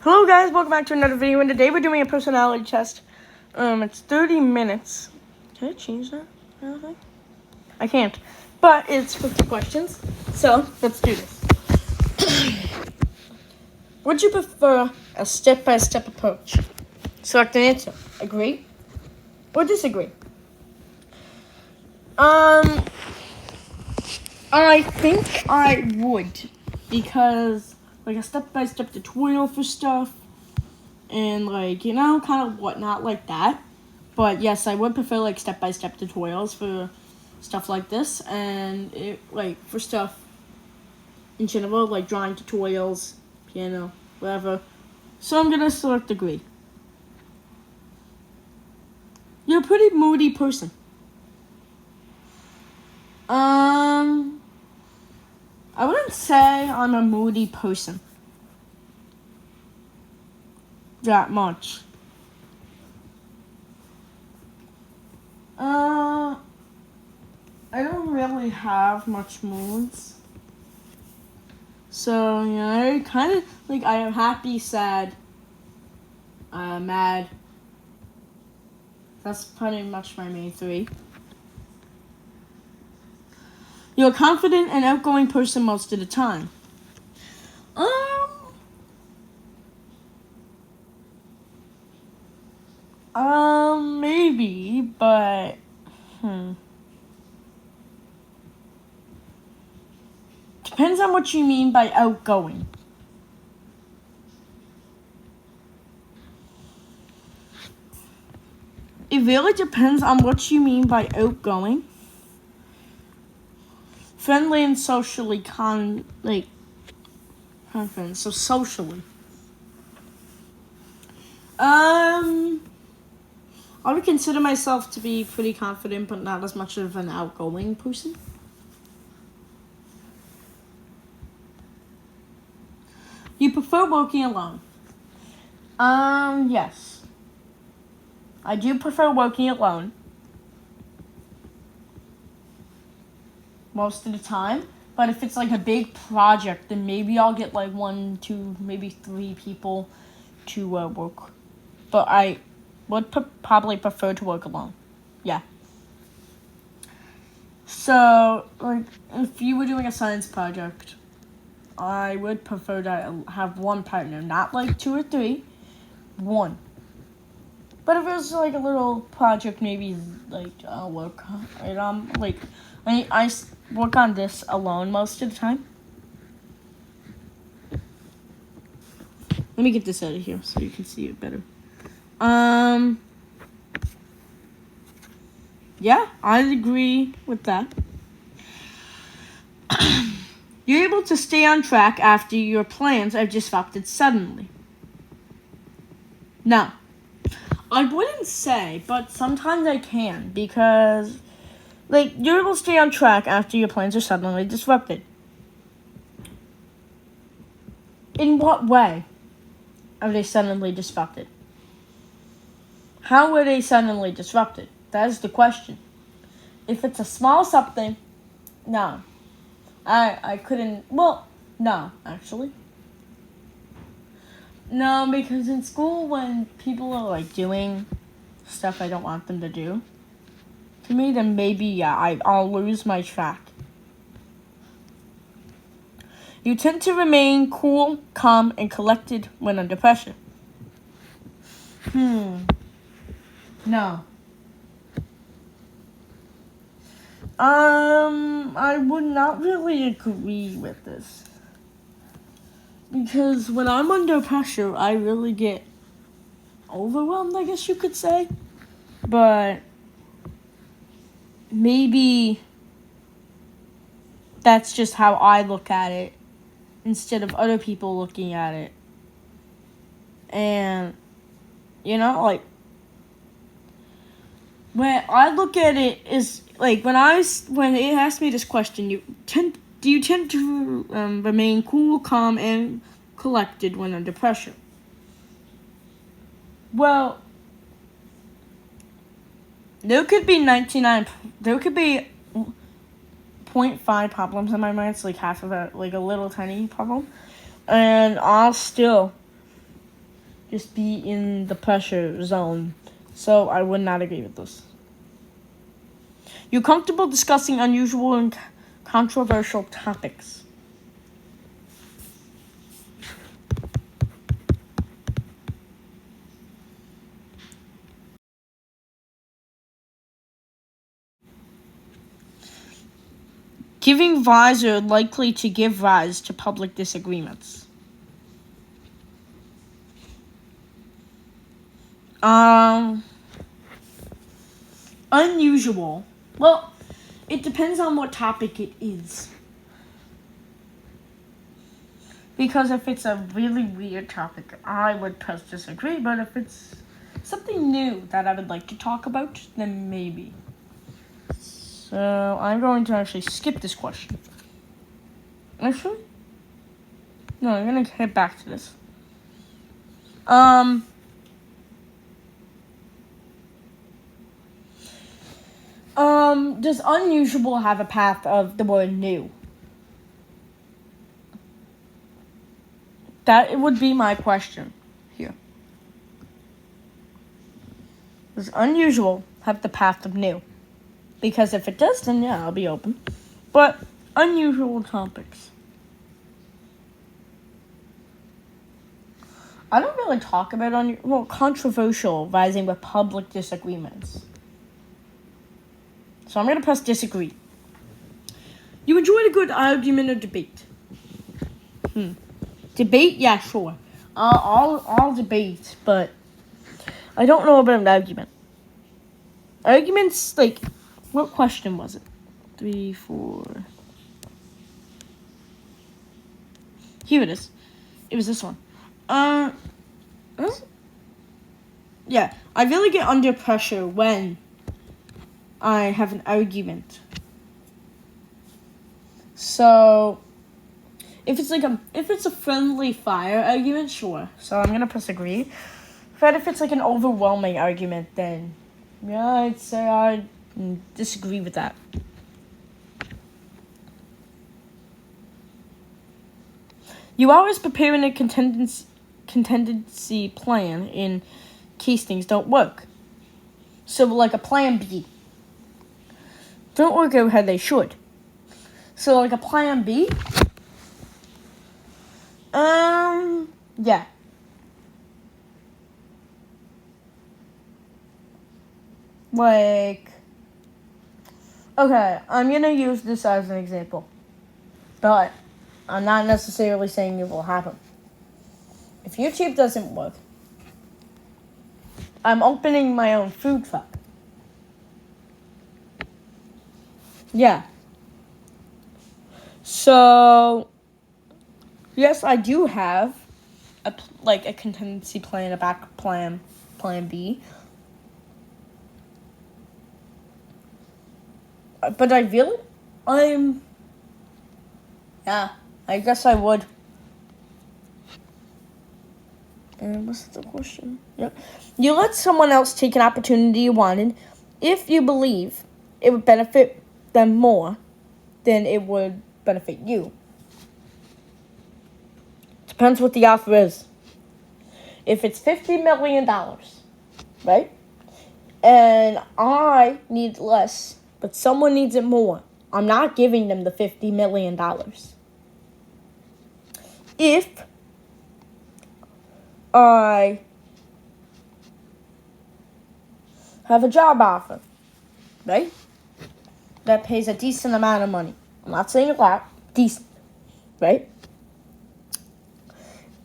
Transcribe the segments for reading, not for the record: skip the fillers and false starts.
Hello guys, welcome back to another video, and today we're doing a personality test. It's 30 minutes. Can I change that? I can't. But it's 50 questions. So, let's do this. Would you prefer a step-by-step approach? Select an answer. Agree or disagree? I think I would, because like a step-by-step tutorial for stuff and kind of whatnot like that. But yes, I would prefer like step-by-step tutorials for stuff like this, and for stuff in general, like drawing tutorials, piano, whatever. So I'm gonna select agree. You're a pretty moody person. I wouldn't say I'm a moody person that much. I don't really have much moods. So, I kind of, I am happy, sad, mad. That's pretty much my main three. You're a confident and outgoing person most of the time. Maybe, but, Depends on what you mean by outgoing. It really depends on what you mean by outgoing. Friendly and socially confident, so socially. I would consider myself to be pretty confident, but not as much of an outgoing person. You prefer working alone? Yes. I do prefer working alone most of the time. But if it's like a big project, then maybe I'll get like 1, 2, maybe 3 people to work. But I would probably prefer to work alone. Yeah. So, if you were doing a science project, I would prefer to have one partner, not 2 or 3, 1. But if it was a little project, maybe I'll work. I work on this alone most of the time. Let me get this out of here so you can see it better. Yeah, I'd agree with that. You're able to stay on track after your plans are disrupted suddenly. No. I wouldn't say, but sometimes I can, because, you're able to stay on track after your plans are suddenly disrupted. In what way are they suddenly disrupted? How were they suddenly disrupted? That is the question. If it's a small something, no. I couldn't, no, actually. No, because in school, when people are, doing stuff I don't want them to do, to me, then maybe, yeah, I'll lose my track. You tend to remain cool, calm, and collected when under pressure. No. I would not really agree with this. Because when I'm under pressure, I really get overwhelmed, I guess you could say. But maybe that's just how I look at it instead of other people looking at it. And, when I look at it is, when it asked me this question, do you tend to remain cool, calm, and collected when under pressure? Well, there could be 0.5 problems in my mind. It's half of it, a little tiny problem. And I'll still just be in the pressure zone. So I would not agree with this. You comfortable discussing unusual and controversial topics? Giving rise or likely to give rise to public disagreements. Unusual. Well, it depends on what topic it is. Because if it's a really weird topic, I would press disagree. But if it's something new that I would like to talk about, then maybe. So I'm going to actually skip this question. Actually? No, I'm going to head back to this. Does unusual have a path of the word new? That would be my question here. Does unusual have the path of new? Because if it does, then yeah, I'll be open. But unusual topics. I don't really talk about controversial rising with public disagreements. So I'm going to press disagree. You enjoyed a good argument or debate? Debate? Yeah, sure. I'll debate, but I don't know about an argument. Arguments, like, what question was it? 3, 4. Here it is. It was this one. Yeah, I really get under pressure when I have an argument. So if it's a friendly fire argument, sure. So I'm gonna press agree. But if it's like an overwhelming argument, then yeah, I'd say I disagree with that. You always preparing a contingency plan in case things don't work. So like a plan B. Don't work out how they should. So like a plan B. Yeah. Like, okay, I'm gonna use this as an example, but I'm not necessarily saying it will happen. If YouTube doesn't work, I'm opening my own food truck. Yeah. So, yes, I do have a contingency plan, a backup plan B. But I guess I would. And what's the question? Yep. You let someone else take an opportunity you wanted if you believe it would benefit them more than it would benefit you. Depends what the offer is. If it's $50 million, right? And I need less, but someone needs it more, I'm not giving them the $50 million. If I have a job offer, right? That pays a decent amount of money. I'm not saying a lot, decent, right?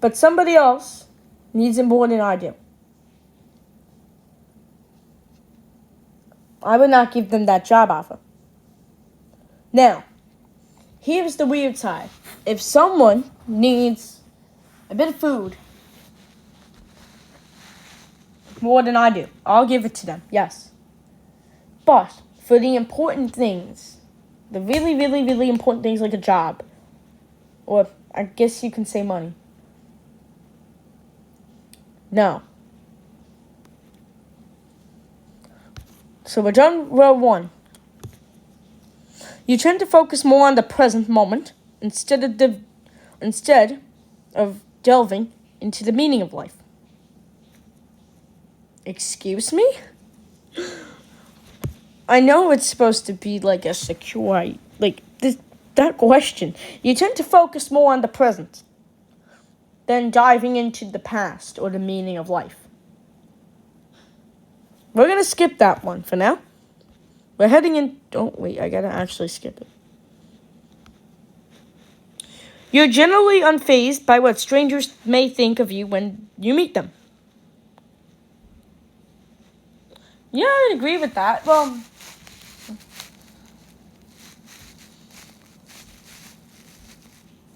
But somebody else needs it more than I do. I would not give them that job offer. Now, here's the weird side. If someone needs a bit of food more than I do, I'll give it to them, yes. But for the important things, the really, really, really important things like a job, or I guess you can say money, no. So we're done row 1. You tend to focus more on the present moment instead of delving into the meaning of life. Excuse me? I know it's supposed to be like a secure, like that question. You tend to focus more on the present than diving into the past or the meaning of life. We're going to skip that one for now. We're heading in... Don't wait, I gotta actually skip it. You're generally unfazed by what strangers may think of you when you meet them. Yeah, I agree with that. Well,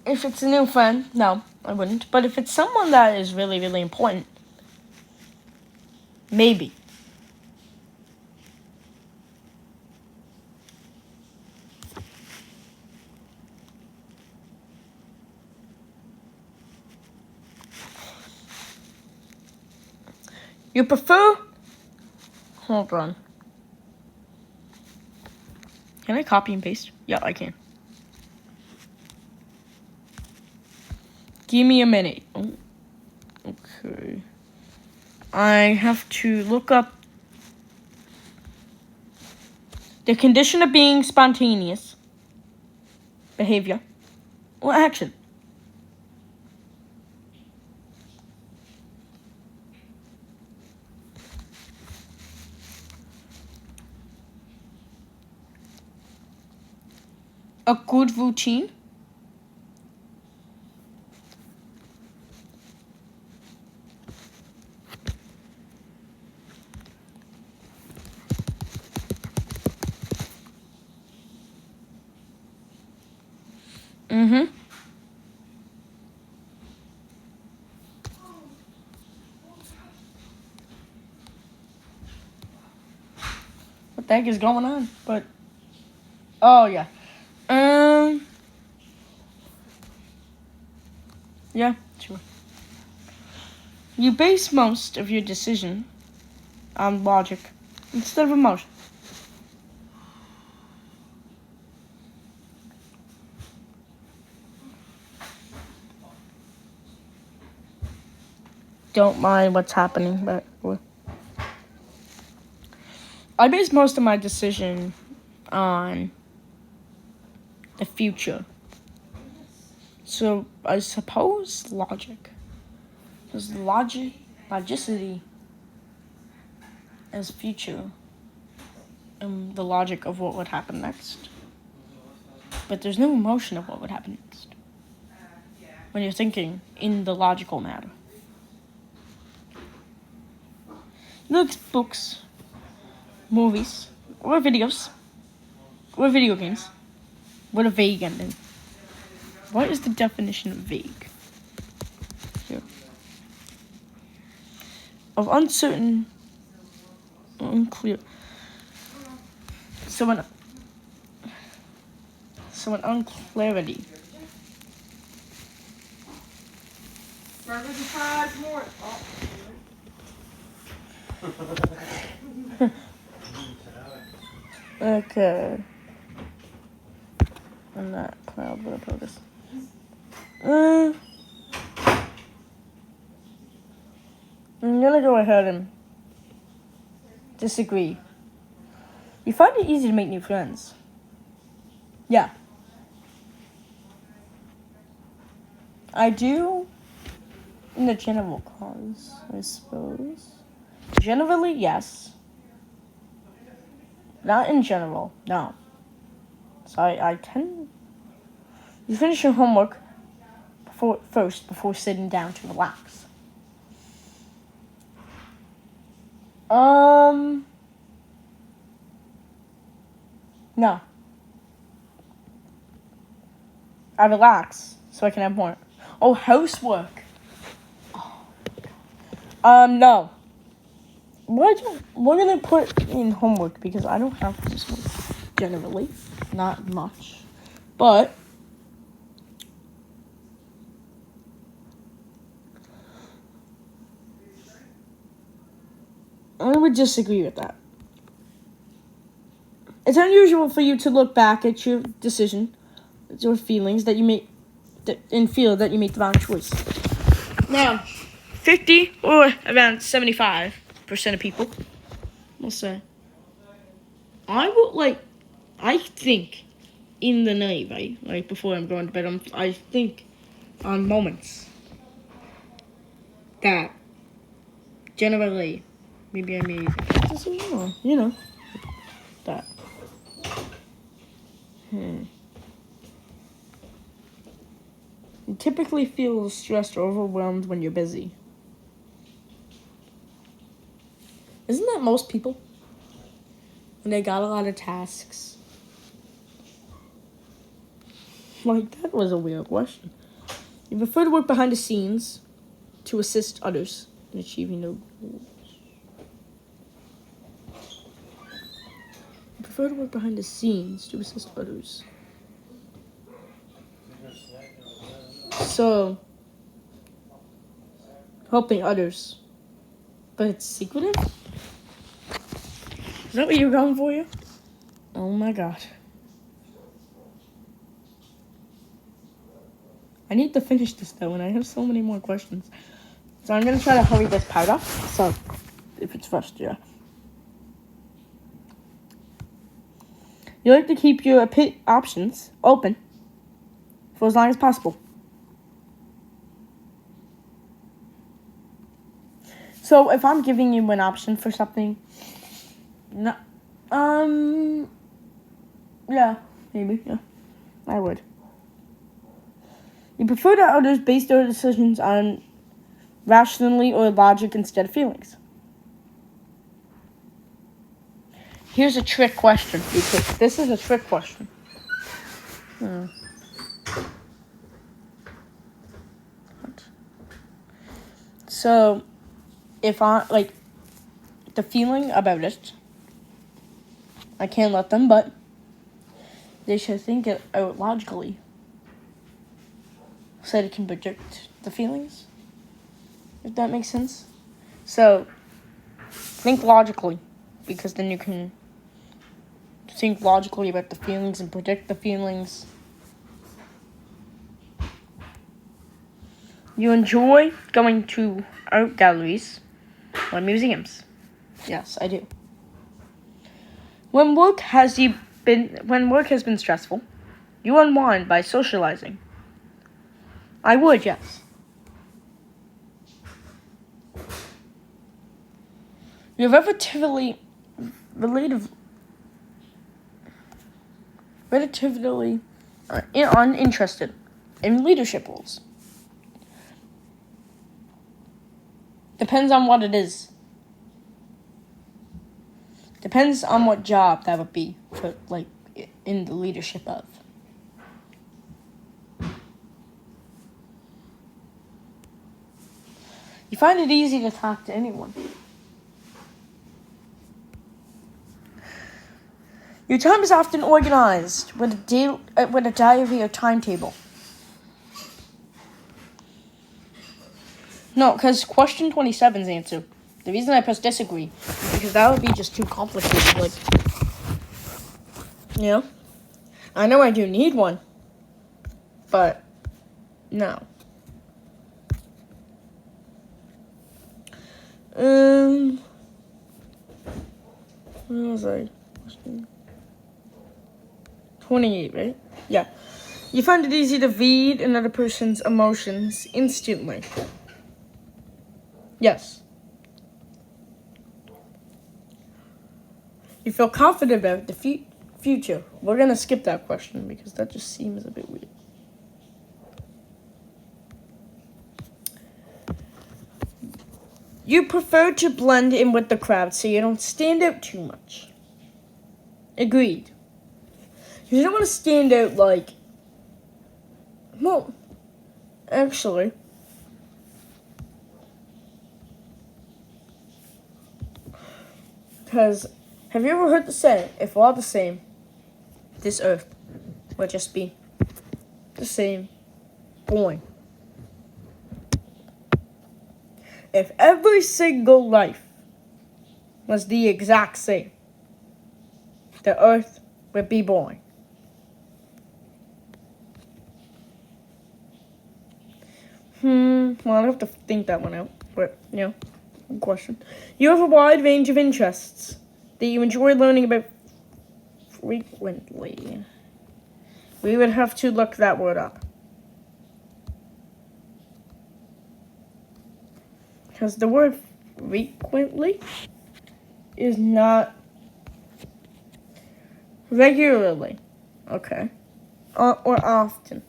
if it's a new friend, no, I wouldn't. But if it's someone that is really, really important, maybe. You prefer... Hold on. Can I copy and paste? Yeah, I can. Give me a minute. Oh, okay. I have to look up the condition of being spontaneous behavior or action. A good routine. What the heck is going on? But, oh yeah. Yeah, sure. You base most of your decision on logic instead of emotion. Don't mind what's happening, but I base most of my decision on the future. So I suppose logic. Because logicity is future. And the logic of what would happen next. But there's no emotion of what would happen next. When you're thinking in the logical matter. Look, books, movies, or videos, or video games. What a vague ending. What is the definition of vague? Here. Of uncertain, unclear. So an unclarity. Okay. I'm not proud, but I'll put this. I'm gonna go ahead and disagree. You find it easy to make new friends. Yeah. I do in the general cause, I suppose. Generally, yes. Not in general, no. So I tend... You finish your homework before sitting down to relax. No. I relax so I can have more. Oh, housework. No. We're gonna put in homework because I don't have this one generally, not much, but I would disagree with that. It's unusual for you to look back at your decision, your feelings that you made, and feel that you made the wrong choice. Now, 50 or around 75 percent of people will say, I think in the night, right? Like before I'm going to bed, I think on moments that generally, maybe I may, that. You typically feel stressed or overwhelmed when you're busy. Isn't that most people? When they got a lot of tasks. Like, that was a weird question. You prefer to work behind the scenes to assist others in achieving their goals. You prefer to work behind the scenes to assist others. So, helping others. But it's secretive? Is that what you're going for here? Oh my god. I need to finish this though, and I have so many more questions. So I'm going to try to hurry this part up. So, if it's rushed, yeah. You like to keep your options open for as long as possible. So if I'm giving you an option for something, yeah, maybe, yeah, I would. You prefer that others base their decisions on rationally or logic instead of feelings. Here's a trick question, because this is a trick question. So, if I, the feeling about it, I can't let them, but they should think it out logically. So they can project the feelings, if that makes sense. So, think logically, because then you can think logically about the feelings and predict the feelings. You enjoy going to art galleries or museums. Yes, I do. When work has been stressful, you unwind by socializing. I would, yes. You're relatively uninterested in leadership roles. Depends on what it is. Depends on what job that would be for, in the leadership of. You find it easy to talk to anyone. Your time is often organized with a diary or timetable. No, because question 27's answer. The reason I press disagree is because that would be just too complicated. I know I do need one, but no. Where was I? 28, right? Yeah. You find it easy to read another person's emotions instantly. Yes. You feel confident about the future. We're going to skip that question because that just seems a bit weird. You prefer to blend in with the crowd so you don't stand out too much. Agreed. You don't want to stand out well, actually, because have you ever heard the saying, if we're all the same, this earth will just be the same. Boing. If every single life was the exact same, the earth would be boring. Well, I'll have to think that one out. But, Good question. You have a wide range of interests that you enjoy learning about frequently. We would have to look that word up. Because the word frequently is not regularly. Okay. Or often.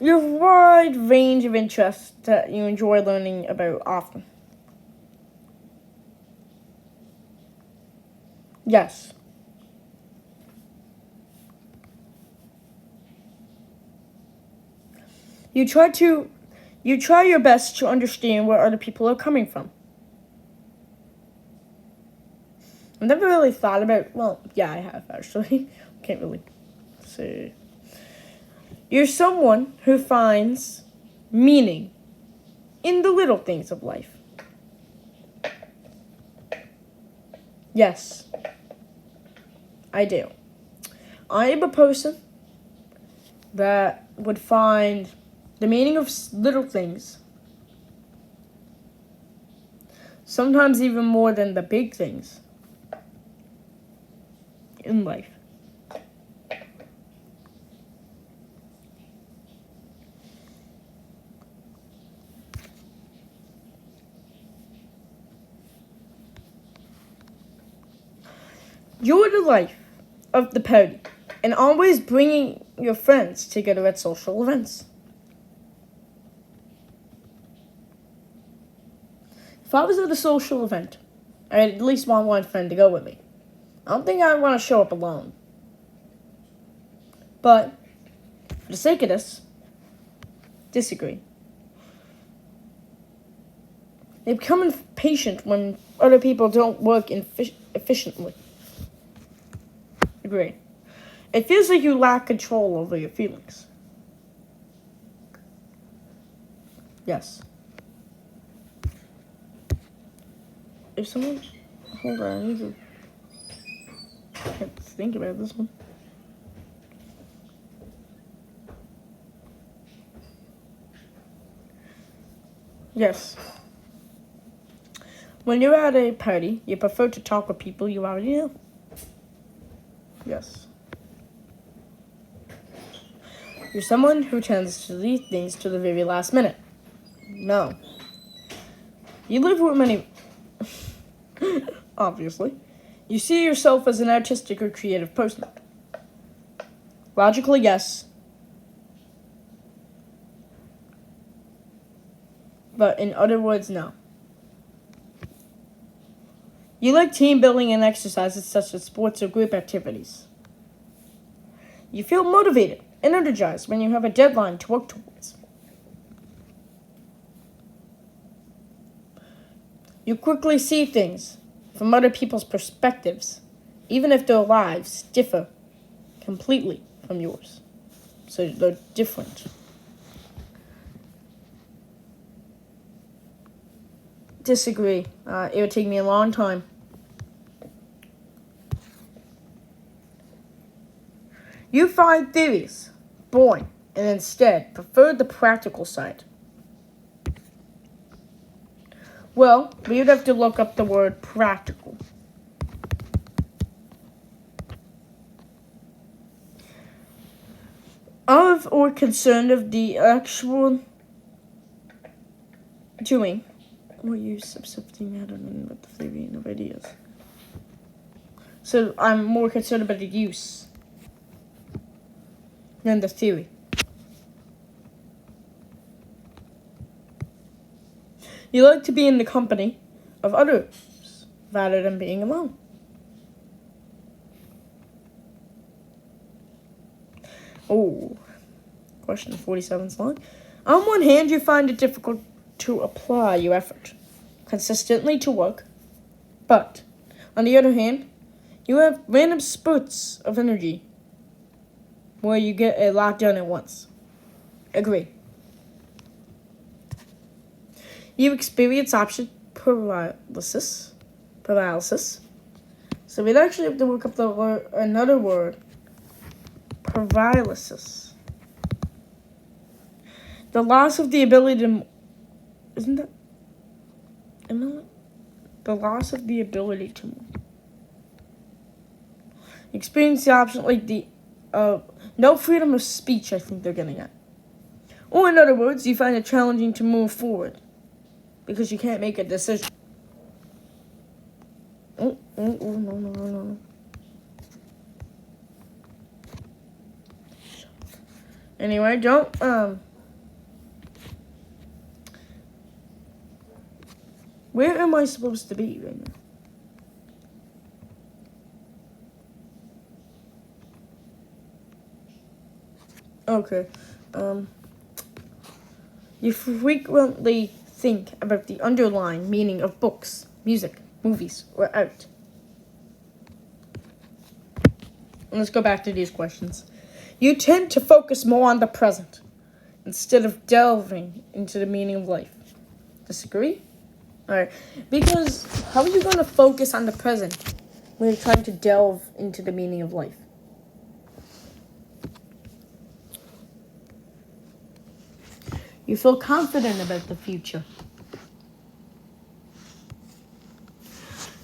You have a wide range of interests that you enjoy learning about often. Yes. You try your best to understand where other people are coming from. I've never really thought about, well, yeah, I have actually. Can't really say. You're someone who finds meaning in the little things of life. Yes, I do. I am a person that would find the meaning of little things, sometimes even more than the big things in life. You're the life of the party and always bringing your friends together at social events. If I was at a social event, I'd at least want one friend to go with me. I don't think I'd want to show up alone. But, for the sake of this, disagree. They become impatient when other people don't work efficiently. Agree. It feels like you lack control over your feelings. Yes. If someone... Hold on, I need to... I have to think about this one. Yes. When you're at a party, you prefer to talk with people you already know. Yes. You're someone who tends to leave things to the very last minute. No. You live with many... Obviously. You see yourself as an artistic or creative person. Logically, yes. But in other words, no. You like team building and exercises such as sports or group activities. You feel motivated and energized when you have a deadline to work towards. You quickly see things from other people's perspectives, even if their lives differ completely from yours. So they're different. Disagree. It would take me a long time. You find theories boring and instead prefer the practical side. Well, we would have to look up the word practical. Of or concerned of the actual doing. Or use of something, I don't know what the theory of ideas. So I'm more concerned about the use than the theory. You like to be in the company of others rather than being alone. Oh, question 47's long. On one hand, you find it difficult to apply your effort consistently to work, but on the other hand, you have random spurts of energy where you get a lot done at once. Agree. You experience option paralysis. So we'd actually have to look up another word. Paralysis. The loss of the ability to... Isn't that... The loss of the ability to move. Experience the option like the... no freedom of speech, I think they're getting at. Or in other words, you find it challenging to move forward. Because you can't make a decision. Oh, no. Anyway, don't, where am I supposed to be right now? Okay, you frequently think about the underlying meaning of books, music, movies, or art. Let's go back to these questions. You tend to focus more on the present instead of delving into the meaning of life. Disagree? Alright. Because how are you going to focus on the present when you're trying to delve into the meaning of life? You feel confident about the future.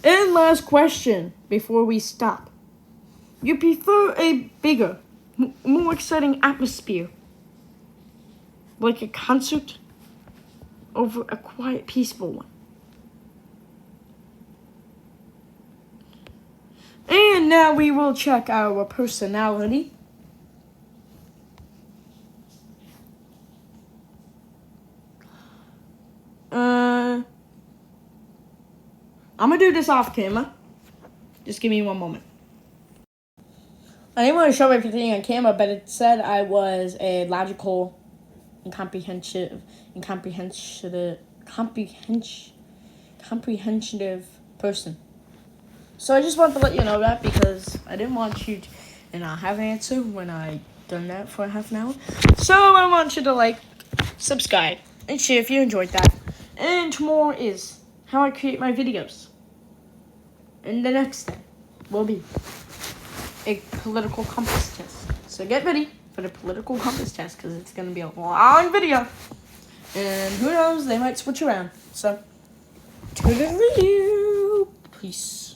And last question before we stop. You prefer a bigger, more exciting atmosphere, like a concert, over a quiet, peaceful one? And now we will check our personality. I'm gonna do this off camera. Just give me one moment. I didn't want to show everything on camera, but it said I was a logical and comprehensive person. So I just wanted to let you know that because I didn't want you to not have an answer when I done that for half an hour. So I want you to subscribe, and share if you enjoyed that. And tomorrow is how I create my videos. And the next thing will be a political compass test. So get ready for the political compass test because it's going to be a long video. And who knows, they might switch around. So, toodaloo. Peace.